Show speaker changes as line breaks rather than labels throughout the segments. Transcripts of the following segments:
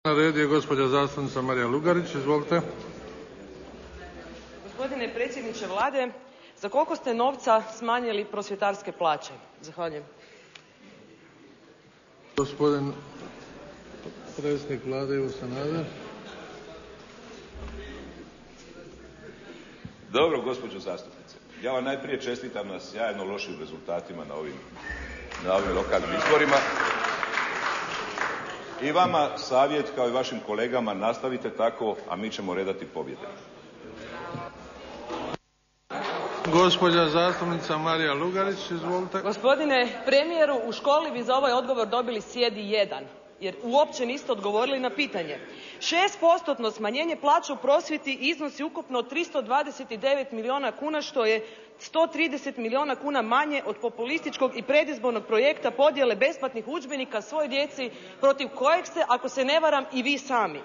Na redu je gospođa zastupnica Marija Lugarić. Izvolite.
Gospodine predsjedniče Vlade, za koliko ste novca smanjili prosvjetarske plaće? Zahvaljujem.
Gospodin predsjednik Vlade Ivo Sanader.
Dobro, gospođo zastupnice. Ja vam najprije čestitam na sjajno lošim rezultatima na ovim lokalnim izborima. I vama savjet, kao i vašim kolegama, nastavite tako, a mi ćemo redati pobjede.
Gospođa zastupnica Marija Lugarić, izvolite.
Gospodine premijeru, u školi bi za ovaj odgovor dobili sjedi 1, jer uopće niste odgovorili na pitanje. 6% smanjenje plaća u prosvjeti iznosi ukupno 329 milijuna kuna, što je 130 milijuna kuna manje od populističkog i predizbornog projekta podjele besplatnih udžbenika svoj djeci, protiv kojeg ste, ako se ne varam, i vi sami.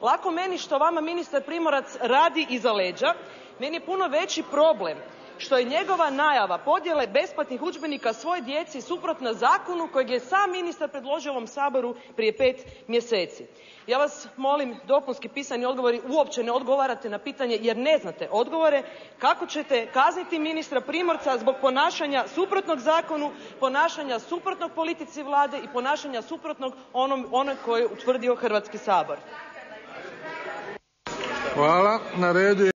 Lako meni što vama ministar Primorac radi iza leđa, meni je puno veći problem što je njegova najava podjele besplatnih udžbenika svoj djeci suprotna zakonu kojeg je sam ministar predložio ovom Saboru prije 5 mjeseci. Ja vas molim, dopunski pisani odgovori, uopće ne odgovarate na pitanje jer ne znate odgovore. Kako ćete kazniti ministra Primorca zbog ponašanja suprotnog zakonu, ponašanja suprotnog politici Vlade i ponašanja suprotnog onog koje je utvrdio Hrvatski sabor?
Hvala. Na redu je